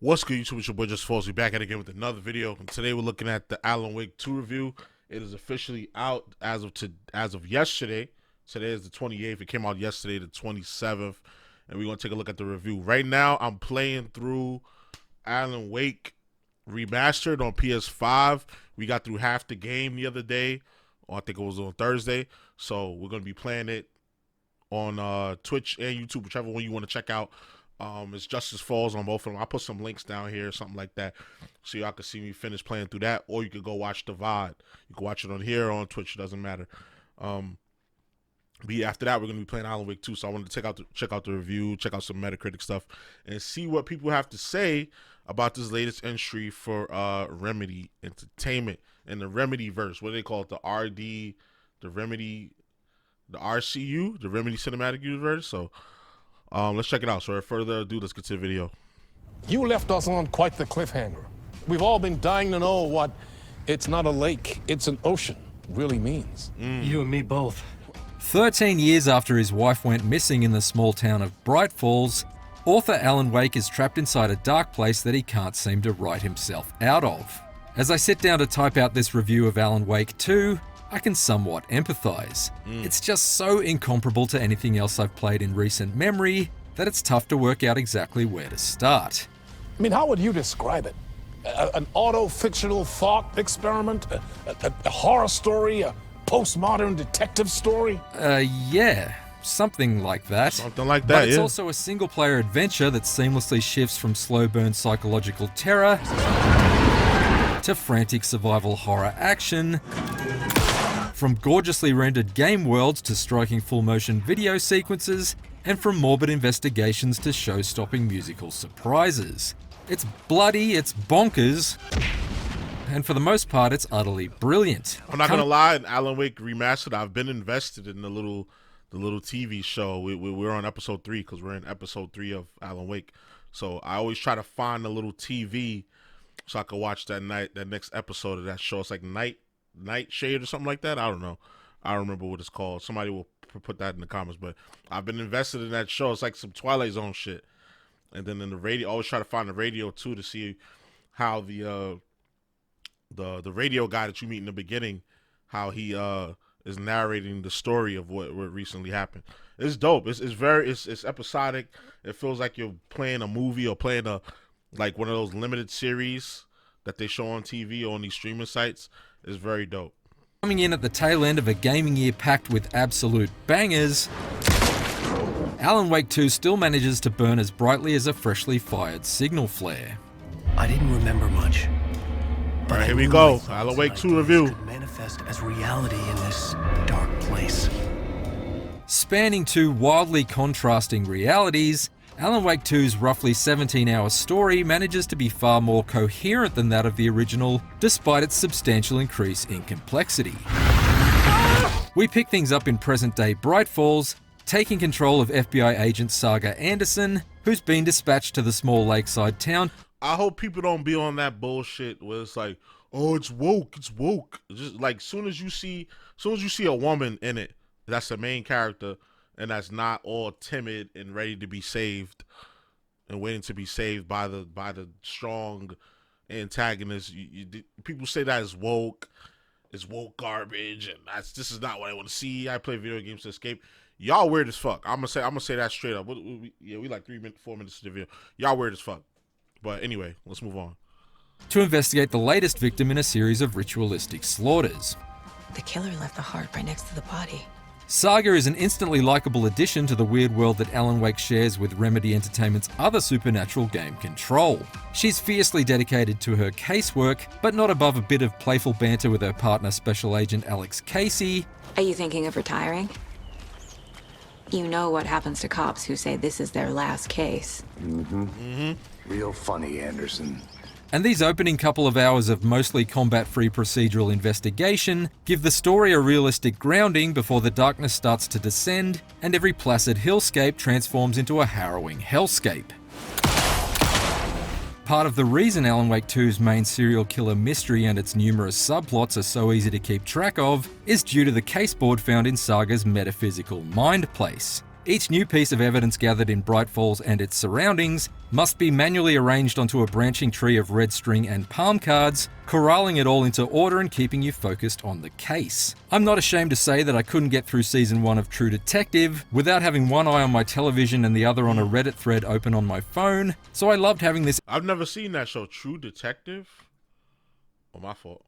What's good, YouTube? It's your boy JusticeXFalls. We're back at it again with another video. And today we're looking at the Alan Wake 2 review. It is officially out as of yesterday. Today is the 28th. It came out yesterday, the 27th. And we're going to take a look at the review. Right now, I'm playing through Alan Wake Remastered on PS5. We got through half the game the other day. Or I think it was on Thursday. So we're going to be playing it on Twitch and YouTube, whichever one you want to check out. It's JusticeXFalls on both of them. I'll put some links down here, something like that, so y'all can see me finish playing through that, or you could go watch the VOD. You can watch it on here or on Twitch, it doesn't matter. But yeah, after that, we're gonna be playing Alan Wake 2. So I wanted to check out the review, check out some Metacritic stuff, and see what people have to say about this latest entry for Remedy Entertainment and the Remedy verse. What do they call it? The RD, the Remedy, the RCU, the Remedy Cinematic Universe. So let's check it out. So without further ado, let's get to the video. You left us on quite the cliffhanger. We've all been dying to know what "it's not a lake, it's an ocean" really means. You and me both. 13 years after his wife went missing in the small town of Bright Falls, author Alan Wake is trapped inside a dark place that he can't seem to write himself out of. As I sit down to type out this review of Alan Wake 2, I can somewhat empathize. It's just so incomparable to anything else I've played in recent memory that it's tough to work out exactly where to start. I mean, how would you describe it? An auto-fictional thought experiment? A horror story? A postmodern detective story? Yeah, something like that. Something like that, But it's yeah. also a single-player adventure that seamlessly shifts from slow-burn psychological terror to frantic survival horror action, from gorgeously rendered game worlds to striking full-motion video sequences, and from morbid investigations to show-stopping musical surprises. It's bloody, it's bonkers, and for the most part, it's utterly brilliant. I'm not gonna lie, in Alan Wake Remastered, I've been invested in the little TV show. We're on episode 3 because we're in episode 3 of Alan Wake. So I always try to find a little TV so I can watch that next episode of that show. It's like Nightshade or something like that. I don't know. I don't remember what it's called. Somebody will put that in the comments. But I've been invested in that show. It's like some Twilight Zone shit. And then in the radio, I always try to find the radio too to see how the radio guy that you meet in the beginning, how he is narrating the story of what recently happened. It's dope. It's episodic. It feels like you're playing a movie or playing like one of those limited series that they show on TV or on these streaming sites. Is very dope. Coming in at the tail end of a gaming year packed with absolute bangers, Alan Wake 2 still manages to burn as brightly as a freshly fired signal flare. I didn't remember much. All right, here we go. Alan Wake 2 review. Could manifest as reality in this dark place. Spanning two wildly contrasting realities, Alan Wake 2's roughly 17-hour story manages to be far more coherent than that of the original, despite its substantial increase in complexity. We pick things up in present-day Bright Falls, taking control of FBI agent Saga Anderson, who's been dispatched to the small lakeside town. I hope people don't be on that bullshit where it's like, oh, it's woke, it's woke. It's just like soon as you see a woman in it, that's the main character, and that's not all timid and ready to be saved and waiting to be saved by the strong antagonist. People say that is woke, it's woke garbage, and this is not what I want to see. I play video games to escape. Y'all weird as fuck. I'm gonna say that straight up. We like 4 minutes to the video. Y'all weird as fuck. But anyway, let's move on. To investigate the latest victim in a series of ritualistic slaughters. The killer left the heart right next to the body. Saga is an instantly likable addition to the weird world that Alan Wake shares with Remedy Entertainment's other supernatural game, Control. She's fiercely dedicated to her casework, but not above a bit of playful banter with her partner, Special Agent Alex Casey. Are you thinking of retiring? You know what happens to cops who say this is their last case. Real funny, Anderson. And these opening couple of hours of mostly combat-free procedural investigation give the story a realistic grounding before the darkness starts to descend and every placid hillscape transforms into a harrowing hellscape. Part of the reason Alan Wake 2's main serial killer mystery and its numerous subplots are so easy to keep track of is due to the caseboard found in Saga's metaphysical mind place. Each new piece of evidence gathered in Bright Falls and its surroundings must be manually arranged onto a branching tree of red string and palm cards, corralling it all into order and keeping you focused on the case. I'm not ashamed to say that I couldn't get through Season 1 of True Detective without having one eye on my television and the other on a Reddit thread open on my phone, so I loved having this. I've never seen that show, True Detective. Oh, my fault.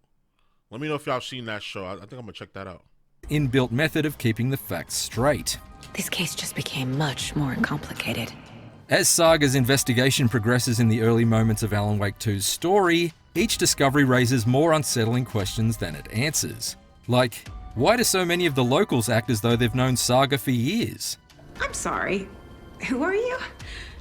Let me know if y'all seen that show. I think I'm gonna check that out. Inbuilt method of keeping the facts straight. This case just became much more complicated. As Saga's investigation progresses in the early moments of Alan Wake 2's story, each discovery raises more unsettling questions than it answers. Like, why do so many of the locals act as though they've known Saga for years? I'm sorry. Who are you?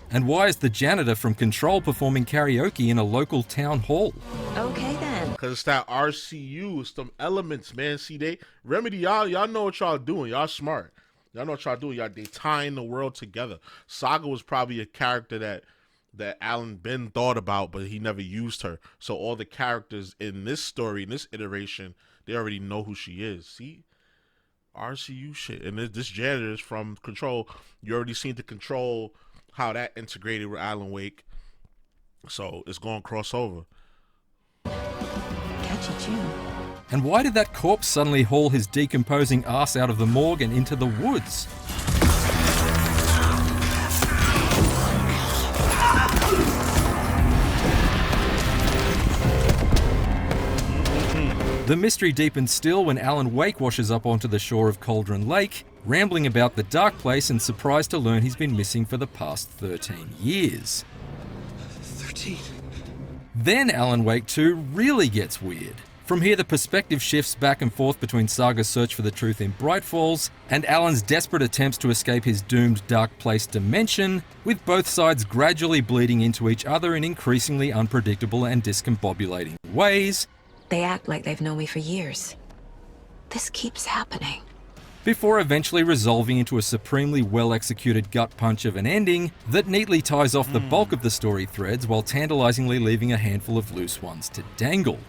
And why is the janitor from Control performing karaoke in a local town hall? Okay then. Cause it's that RCU, it's them elements, man. See, Remedy, y'all know what y'all doing. Y'all smart. Y'all know what y'all doing. They tying the world together. Saga was probably a character that Alan Ben thought about, but he never used her. So all the characters in this story, in this iteration, they already know who she is. See? RCU shit. And this janitor is from Control. You already seen the Control, how that integrated with Alan Wake. So it's going to cross over. Catchy tune. And why did that corpse suddenly haul his decomposing ass out of the morgue and into the woods? The mystery deepens still when Alan Wake washes up onto the shore of Cauldron Lake, rambling about the dark place and surprised to learn he's been missing for the past 13 years. 13. Then Alan Wake 2 really gets weird. From here, the perspective shifts back and forth between Saga's search for the truth in Bright Falls and Alan's desperate attempts to escape his doomed dark place dimension, with both sides gradually bleeding into each other in increasingly unpredictable and discombobulating ways. They act like they've known me for years. This keeps happening. Before eventually resolving into a supremely well-executed gut punch of an ending that neatly ties off the bulk of the story threads while tantalizingly leaving a handful of loose ones to dangle.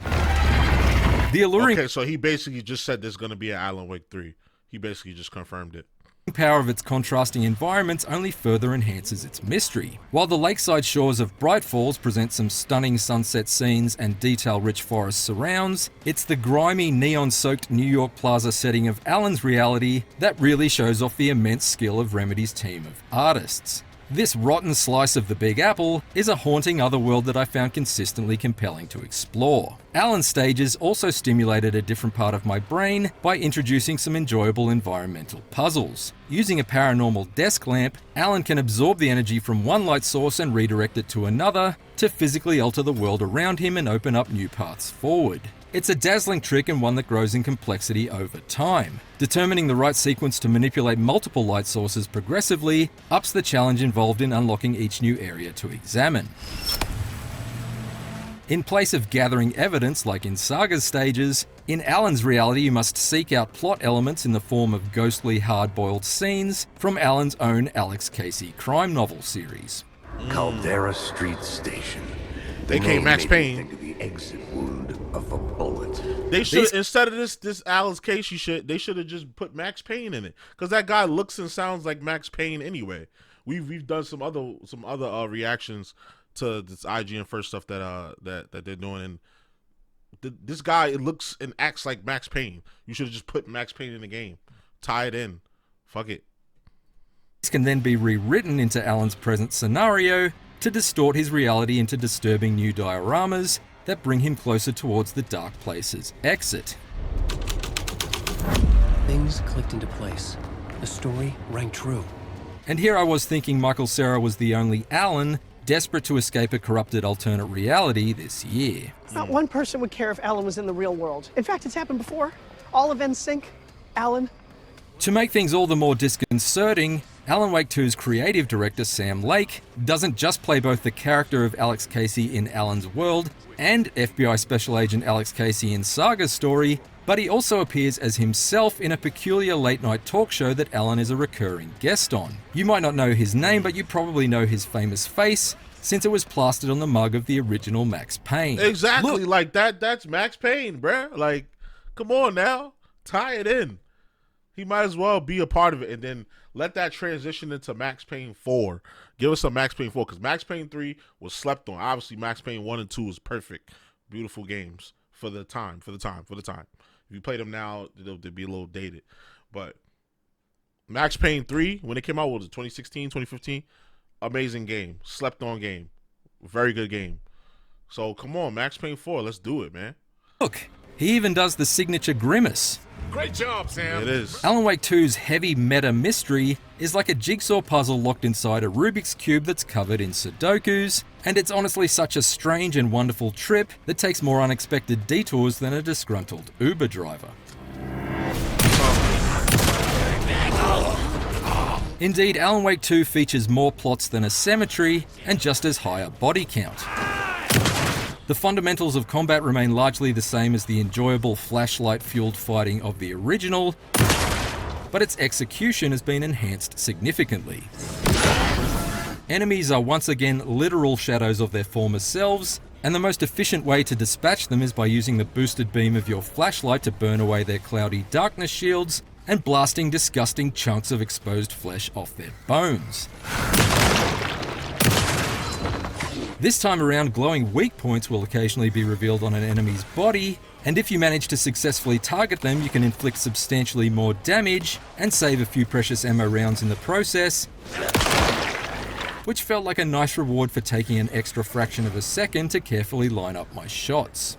The alluring Okay, so he basically just said there's going to be an Alan Wake 3. He basically just confirmed it. power of its contrasting environments only further enhances its mystery. While the lakeside shores of Bright Falls present some stunning sunset scenes and detail-rich forest surrounds, it's the grimy, neon-soaked New York Plaza setting of Alan's reality that really shows off the immense skill of Remedy's team of artists. This rotten slice of the Big Apple is a haunting otherworld that I found consistently compelling to explore. Alan's stages also stimulated a different part of my brain by introducing some enjoyable environmental puzzles. Using a paranormal desk lamp, Alan can absorb the energy from one light source and redirect it to another to physically alter the world around him and open up new paths forward. It's a dazzling trick and one that grows in complexity over time. Determining the right sequence to manipulate multiple light sources progressively ups the challenge involved in unlocking each new area to examine. In place of gathering evidence like in Saga's stages, in Alan's reality you must seek out plot elements in the form of ghostly hard-boiled scenes from Alan's own Alex Casey crime novel series. Caldera Street Station. They came Max Payne. The exit wound of a bullet. They should, instead of this Alex Casey shit, they should have just put Max Payne in it, because that guy looks and sounds like Max Payne anyway. We've done some other reactions to this IGN first stuff that they're doing, and this guy, it looks and acts like Max Payne. You should have just put Max Payne in the game, tie it in, fuck it. This can then be rewritten into Alan's present scenario to distort his reality into disturbing new dioramas that bring him closer towards the dark place's exit. Things clicked into place. The story rang true. And here I was thinking Michael Cera was the only Alan desperate to escape a corrupted alternate reality this year. Not one person would care if Alan was in the real world. In fact, it's happened before. All events sync. Alan. To make things all the more disconcerting, Alan Wake 2's creative director Sam Lake doesn't just play both the character of Alex Casey in Alan's world and FBI Special Agent Alex Casey in Saga's story, but he also appears as himself in a peculiar late-night talk show that Alan is a recurring guest on. You might not know his name, but you probably know his famous face, since it was plastered on the mug of the original Max Payne. Exactly. Look, like that's Max Payne, bruh. Like, come on now, tie it in. He might as well be a part of it, and then let that transition into Max Payne 4. Give us a Max Payne 4, because Max Payne 3 was slept on. Obviously, Max Payne 1 and 2 was perfect. Beautiful games for the time. If you play them now, they'll be a little dated. But Max Payne 3, when it came out, what was it, 2016, 2015? Amazing game. Slept on game. Very good game. So, come on, Max Payne 4, let's do it, man. Look, he even does the signature grimace. Great job, Sam. It is. Alan Wake 2's heavy meta mystery is like a jigsaw puzzle locked inside a Rubik's Cube that's covered in Sudokus, and it's honestly such a strange and wonderful trip that takes more unexpected detours than a disgruntled Uber driver. Indeed, Alan Wake 2 features more plots than a cemetery, and just as high a body count. The fundamentals of combat remain largely the same as the enjoyable flashlight-fueled fighting of the original, but its execution has been enhanced significantly. Enemies are once again literal shadows of their former selves, and the most efficient way to dispatch them is by using the boosted beam of your flashlight to burn away their cloudy darkness shields and blasting disgusting chunks of exposed flesh off their bones. This time around, glowing weak points will occasionally be revealed on an enemy's body, and if you manage to successfully target them, you can inflict substantially more damage and save a few precious ammo rounds in the process, which felt like a nice reward for taking an extra fraction of a second to carefully line up my shots.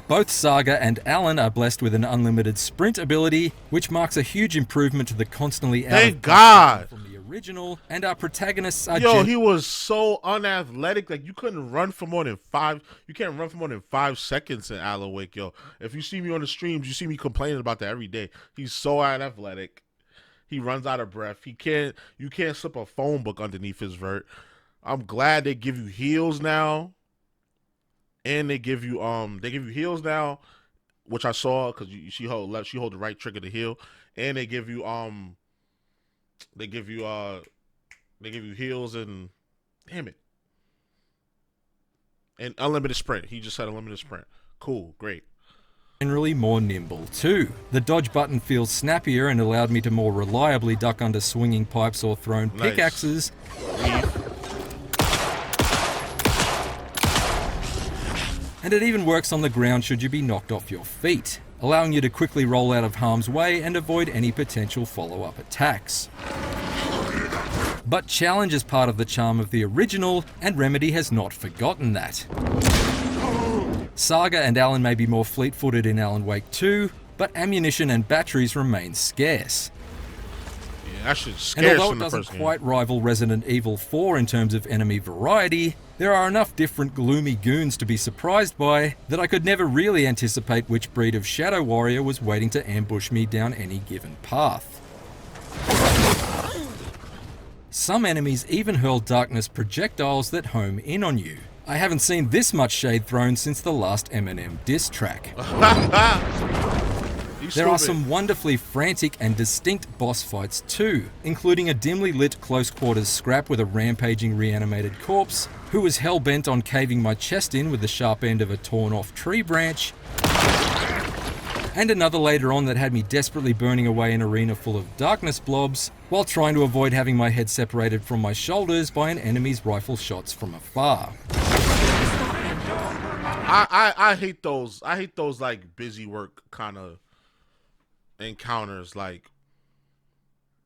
Both Saga and Alan are blessed with an unlimited sprint ability, which marks a huge improvement to the constantly out Thank God from the original, and our protagonists are he was so unathletic. Like, you couldn't run for more than 5. You can't run for more than 5 seconds in Alan Wake, yo. If you see me on the streams, you see me complaining about that every day. He's so unathletic. He runs out of breath. You can't slip a phone book underneath his vert. I'm glad they give you heals now. And they give you heals now, which I saw because she hold the right trigger to heal, and they give you heals and and unlimited sprint. He just said unlimited sprint. Cool, great. Generally more nimble too. The dodge button feels snappier and allowed me to more reliably duck under swinging pipes or thrown pickaxes. And it even works on the ground should you be knocked off your feet, allowing you to quickly roll out of harm's way and avoid any potential follow-up attacks. But challenge is part of the charm of the original, and Remedy has not forgotten that. Saga and Alan may be more fleet-footed in Alan Wake 2, but ammunition and batteries remain scarce. Yeah, that shit's scarce. And although it doesn't quite rival Resident Evil 4 in terms of enemy variety, there are enough different gloomy goons to be surprised by that I could never really anticipate which breed of Shadow Warrior was waiting to ambush me down any given path. Some enemies even hurl darkness projectiles that home in on you. I haven't seen this much shade thrown since the last Eminem diss track. There are some wonderfully frantic and distinct boss fights too, including a dimly lit close quarters scrap with a rampaging reanimated corpse, who was hell-bent on caving my chest in with the sharp end of a torn off tree branch, and another later on that had me desperately burning away an arena full of darkness blobs, while trying to avoid having my head separated from my shoulders by an enemy's rifle shots from afar. I hate those. I hate those like busy work kind of encounters. Like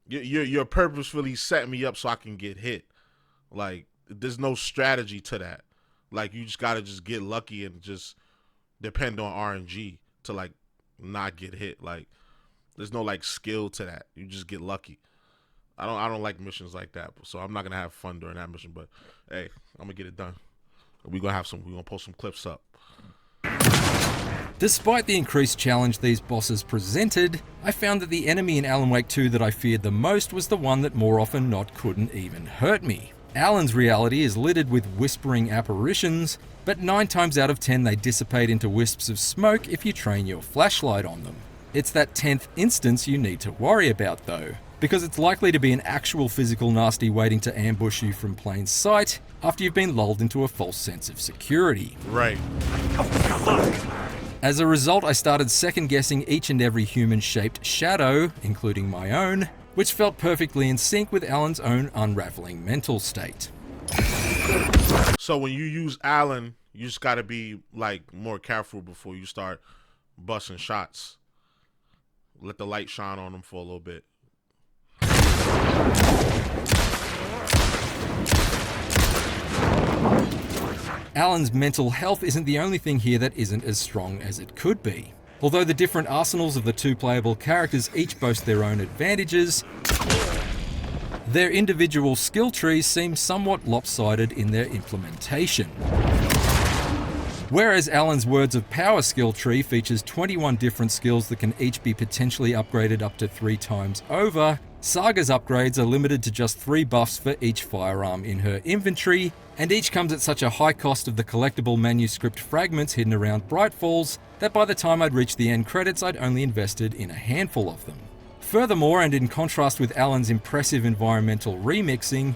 you're purposefully setting me up so I can get hit. Like there's no strategy to that. Like you just gotta just get lucky and just depend on RNG to like not get hit. Like there's no like skill to that. You just get lucky. I don't like missions like that, so I'm not gonna have fun during that mission. But hey, I'm gonna get it done. We're gonna post some clips up. Despite the increased challenge these bosses presented, I found that the enemy in Alan Wake 2 that I feared the most was the one that more often not couldn't even hurt me. Alan's reality is littered with whispering apparitions, but 9 times out of 10 they dissipate into wisps of smoke if you train your flashlight on them. It's that 10th instance you need to worry about though, because it's likely to be an actual physical nasty waiting to ambush you from plain sight after you've been lulled into a false sense of security. Right. As a result, I started second-guessing each and every human-shaped shadow, including my own, which felt perfectly in sync with Alan's own unraveling mental state. So when you use Alan, you just gotta be like more careful before you start busting shots. Let the light shine on them for a little bit. Alan's mental health isn't the only thing here that isn't as strong as it could be. Although the different arsenals of the two playable characters each boast their own advantages, their individual skill trees seem somewhat lopsided in their implementation. Whereas Alan's Words of Power skill tree features 21 different skills that can each be potentially upgraded up to 3 times over, Saga's upgrades are limited to just 3 buffs for each firearm in her inventory, and each comes at such a high cost of the collectible manuscript fragments hidden around Brightfalls that by the time I'd reached the end credits I'd only invested in a handful of them. Furthermore, and in contrast with Alan's impressive environmental remixing,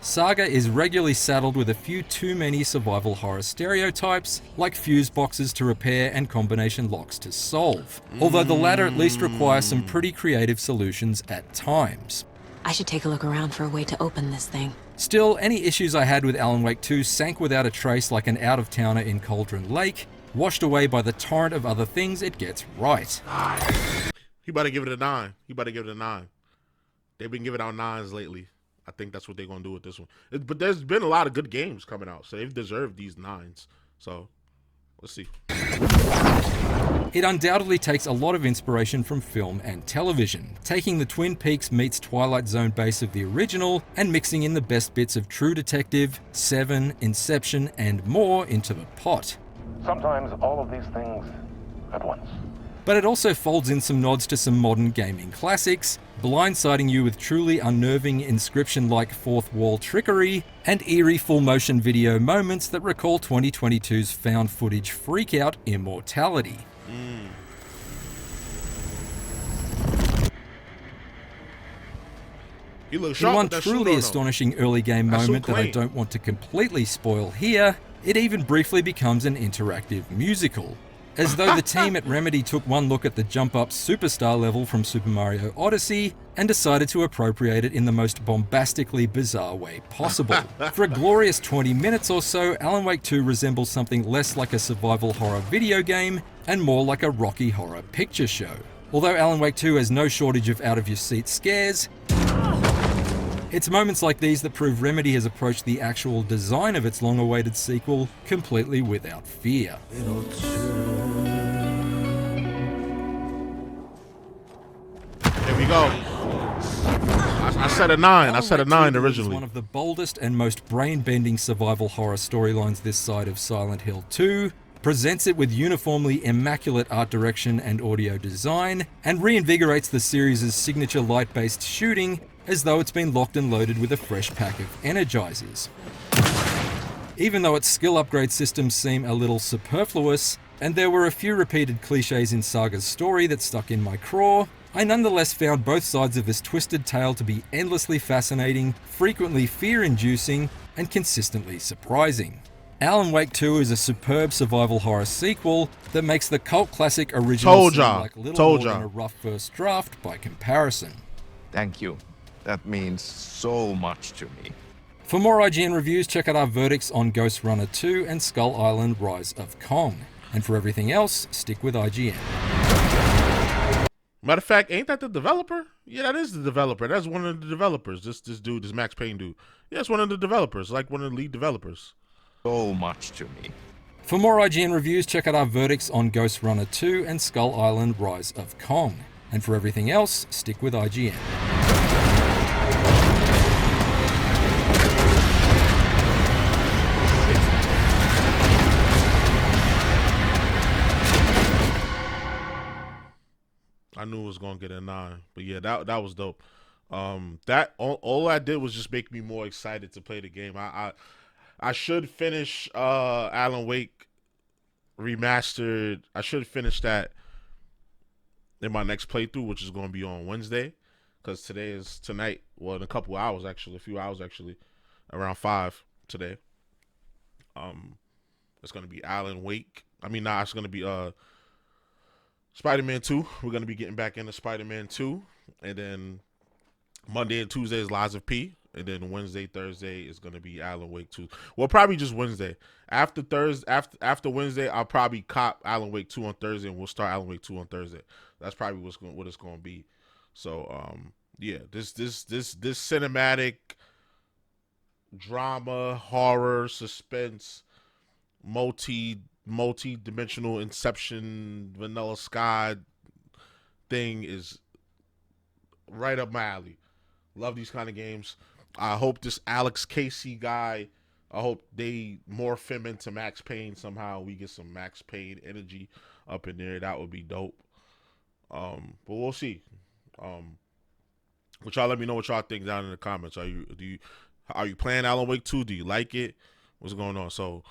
Saga is regularly saddled with a few too many survival horror stereotypes, like fuse boxes to repair and combination locks to solve, although the latter at least require some pretty creative solutions at times. I should take a look around for a way to open this thing. Still, any issues I had with Alan Wake 2 sank without a trace like an out-of-towner in Cauldron Lake, washed away by the torrent of other things it gets right. You better give it a 9. You better give it a 9. They've been giving out 9s lately. I think that's what they're going to do with this one. But there's been a lot of good games coming out, so they've deserved these 9s. So, let's see. It undoubtedly takes a lot of inspiration from film and television, taking the Twin Peaks meets Twilight Zone base of the original and mixing in the best bits of True Detective, Seven, Inception, and more into the pot. Sometimes all of these things at once. But it also folds in some nods to some modern gaming classics, blindsiding you with truly unnerving Inscription-like fourth wall trickery, and eerie full-motion video moments that recall 2022's found footage freakout immortality. You look In sharp one with that truly shoot, astonishing early game That's so moment that I clean. don't want to completely spoil here, it even briefly becomes an interactive musical. As though the team at Remedy took one look at the jump-up superstar level from Super Mario Odyssey and decided to appropriate it in the most bombastically bizarre way possible. For a glorious 20 minutes or so, Alan Wake 2 resembles something less like a survival horror video game and more like a Rocky Horror Picture Show. Although Alan Wake 2 has no shortage of out-of-your-seat scares, it's moments like these that prove Remedy has approached the actual design of its long-awaited sequel completely without fear. There we go. I said a 9. I said a 9 Is originally. one of the boldest and most brain-bending survival horror storylines this side of Silent Hill 2, presents it with uniformly immaculate art direction and audio design, and reinvigorates the series' signature light-based shooting as though it's been locked and loaded with a fresh pack of energizers. Even though its skill upgrade systems seem a little superfluous, and there were a few repeated cliches in Saga's story that stuck in my craw, I nonetheless found both sides of this twisted tale to be endlessly fascinating, frequently fear-inducing, and consistently surprising. Alan Wake 2 is a superb survival horror sequel that makes the cult classic original seem like little more than a rough first draft by comparison. Thank you. That means so much to me. For more IGN reviews, check out our verdicts on Ghost Runner 2 and Skull Island Rise of Kong. And for everything else, stick with IGN. Matter of fact, ain't that the developer? Yeah, that is the developer. That's one of the developers. This dude, this Max Payne dude. Yeah, it's one of the developers, like one of the lead developers. So much to me. For more IGN reviews, check out our verdicts on Ghost Runner 2 and Skull Island Rise of Kong. And for everything else, stick with IGN. I knew it was gonna get a 9, but yeah, that was dope. That all I did was just make me more excited to play the game. I should finish Alan Wake Remastered. I should finish that in my next playthrough, which is gonna be on Wednesday, because today is tonight. Well, in a couple hours actually, a few hours actually, around 5 today. It's gonna be Alan Wake I mean, nah, it's gonna be Spider-Man 2. We're gonna be getting back into Spider-Man 2, and then Monday and Tuesday is Lies of P, and then Wednesday, Thursday is gonna be Alan Wake 2. Well, probably just Wednesday. After Wednesday, I'll probably cop Alan Wake 2 on Thursday, and we'll start Alan Wake 2 on Thursday. That's probably what it's gonna be. So yeah, this cinematic drama, horror, suspense, multi-dimensional Inception, Vanilla Sky thing is right up my alley. Love these kind of games. I hope this Alex Casey guy, I hope they morph him into Max Payne somehow. We get some Max Payne energy up in there. That would be dope. But we'll see. But y'all let me know what y'all think down in the comments. Are you playing Alan Wake 2? Do you like it? What's going on? So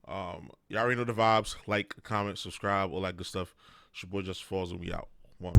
y'all already know the vibes. Like, comment, subscribe, all that good stuff. It's your boy JusticeXFalls, and we out. One.